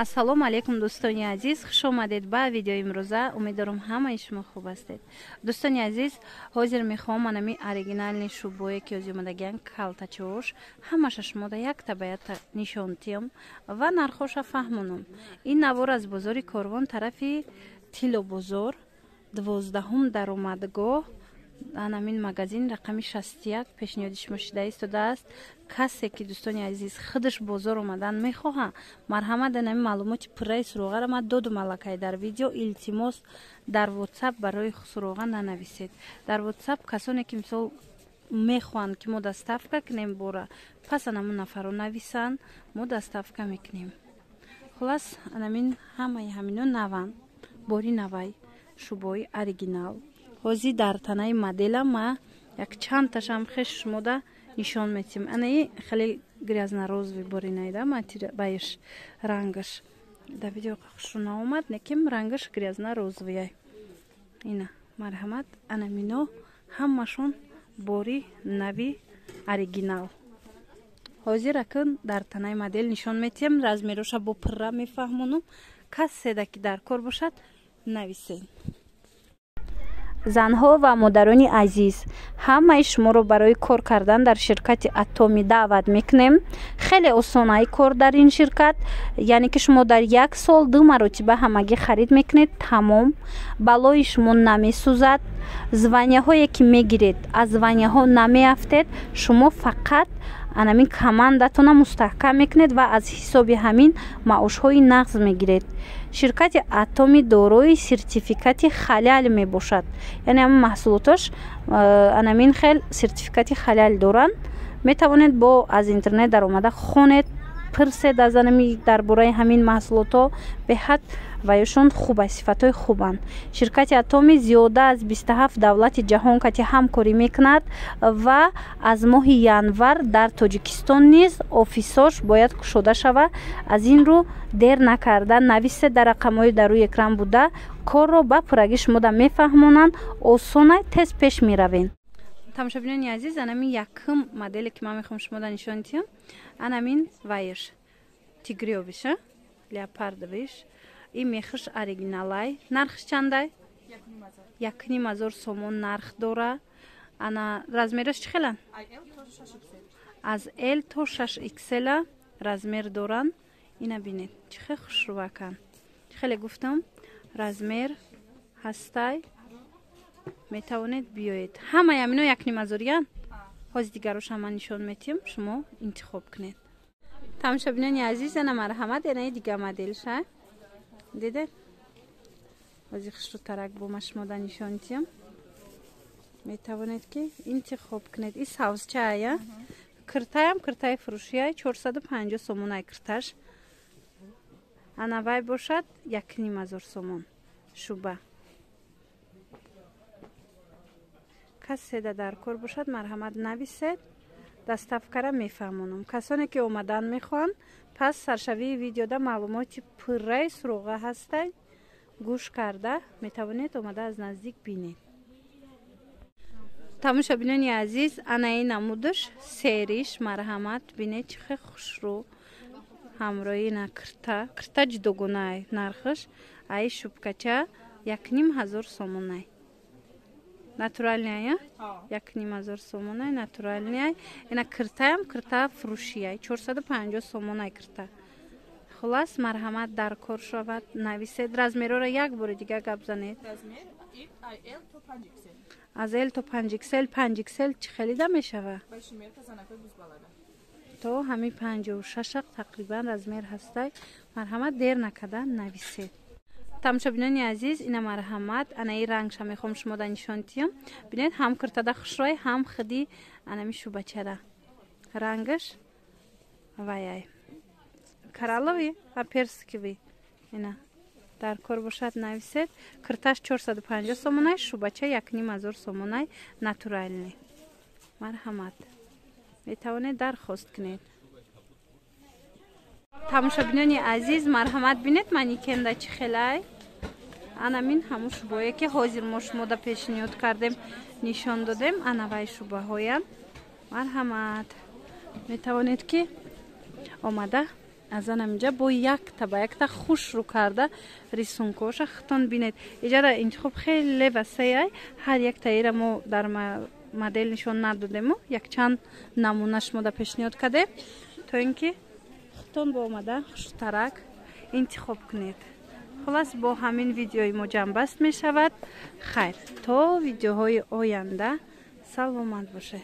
Ассалому алейкум дӯстони азиз, хуш омадед ба видеои имрӯза. Умедворам ҳамаи шумо хуб ҳастед. Дӯстони азиз, ҳозир мехоҳам манами оригинални шӯбое ки ӯзи омадагиян калтачош ҳамаша шумода якта ба якта нишон диҳам ва нархоша фаҳмонам. Ин навор аз бозори Корвон тарафи Тило бозор 12-ум даромадгоҳ анамин магазин рақами 61 пешниҳоди шумо шида истодааст. Касе ки дӯстони азиз худаш бозор омадан мехоҳа марҳамат данами маълумоти пурраи суроғара ман додум аллакай дар видео. Илтимос дар WhatsApp барои суроға нанависед. Дар WhatsApp касоне ки мисол мехоҳанд ки мо доставка кунем бора пас анамун нафаро нависан, мо доставка мекунем. Хулас анамин ҳамаи ҳамино наван бори навай шӯбои оригинал. ҳозир дар танаи модела ма як чандташам хеш шумода нишон метим. Анаи хеле грязнорозови бори найда материалш рангаш да видео хушру наомад, неким рангаш грязнорозовияй. Ина марҳамат анамино ҳамашон бори нави оригинал. ҳозир акун дар танаи модел нишон метим. Размероша бо пурра мефаҳмонам. Каседа ки дар кор бошад нависен. занҳо ва модарони азиз, ҳамаи шуморо барои кор кардан дар ширкати Атоми даъват мекунем. хеле осонаи кор дар ин ширкат, яъне ки шумо дар як сол 2 маротиба ҳамагӣ харид мекунед, тамом. балои шумо намесӯзад. званяҳое ки мегиред аз званяҳо намеафтед. шумо фақат анамин командатона мустаҳкам мекунед ва аз ҳисоби ҳамин маошҳои нағз мегиред. ширкати Атоми дорои сертификати халал мебошад, яъне ҳамин маҳсулоташ анамин хел сертификати халал доранд. метавонед бо аз интернет даромада хонед, пурсед аз анами дар бораи ҳамин маҳсулото беҳад ва ёшон хуб аст, сифатҳои хубанд. ширкати Атоми зиёда аз 27 давлати ҷаҳон кати ҳамкорӣ мекунад ва аз моҳи январ дар Тоҷикистон низ офисош бояд кушода шава. аз ин рӯ дер накарда нависед дар рақамҳои дар рӯи экран буда корро ба пуррагӣ шумода мефаҳмонанд. осона тез пеш меравем. тамошобинони азиз, анамин якум моделе ки ман мехоҳам шумода нишон диҳам, анамин вайш тигриёвиш леопардовиш. ин мехиш оригиналай. нархш чандай? 1500 сомон нарх дора. ана размераш чӣ хелан? аз L то 6XL размер доран. ина бинед чӣ хел хушрувакан. чӣ хеле гуфтам размер ҳастай. метавонед биёед. ҳамаи амино 1500-ян. ҳозир дигароша ман нишон метиҳам, шумо интихоб кунед. тамошобинони азиз, ана марҳамат, яна дигар моделша дидед. ҳозир хушрутарак бо ма шумода нишон диҳам. метавонед ки интихоб кунед. ин савзчая киртаям киртаи фурӯшияй 450 сомонай кирташ. ана вай бошад 1500 сомон шуба. каседа дар кор бошад марҳамат нависед. доставкара мефаҳмонам. касоне ки омадан мехоҳанд пас саршавии видеода маълумоти пурраи суроға ҳастай. гӯш карда метавонед омада аз наздик бинед. тамошобинони азиз, анаи намудаш сериш марҳамат бинед чӣ хел хушрӯ ҳамроҳи на кирта ҷудогонай нархаш. аи шубкача 1500 сомонай натуральная 1500 сомонай натуральная. ина киртаям кирта фурӯшияй 450 сомонай кирта. хулас марҳамат дар кор шавад нависед. размерора як бори дигар гап занед. аз L то 5XL 5XL чӣ хелида мешава? то ҳами 56 тақрибан размер ҳастай. марҳамат дер накарда нависед. тамошобинони азиз, ина марҳамат анаи рангша мехоҳам шумода нишон диҳам. бинед ҳам киртада хушрӯй, ҳам худи анами шӯбачара рангаш ваяй кораллови ва персикови. ина дар кор бошад нависед. кирташ 450 сомонай, шӯбача 1500 сомонай натуральный. марҳамат метавонед дархост кунед. тамошобинони азиз, марҳамат бинед манекенда чӣ хелай. анамин ҳамун шӯбое ки ҳозир мо шумода пешниҳод кардем нишон додем. анавай шӯбаҳоям. марҳамат метавонед ки омада از اینجا با یک تا خوش رو کرده ریسونکوش خطون بینید. اینجا انتخاب خیلی وسیعه. هر یک تایره ما در مدل نشون ندادیم. یک چند نمونهش ما در پیشنهاد کرده تا اینکه خطون با آمده خوشترک انتخاب کنید. خلاص با همین ویدیوی ما جمع بست می شود. خیر تا ویدیوهای آینده سلامت باشه.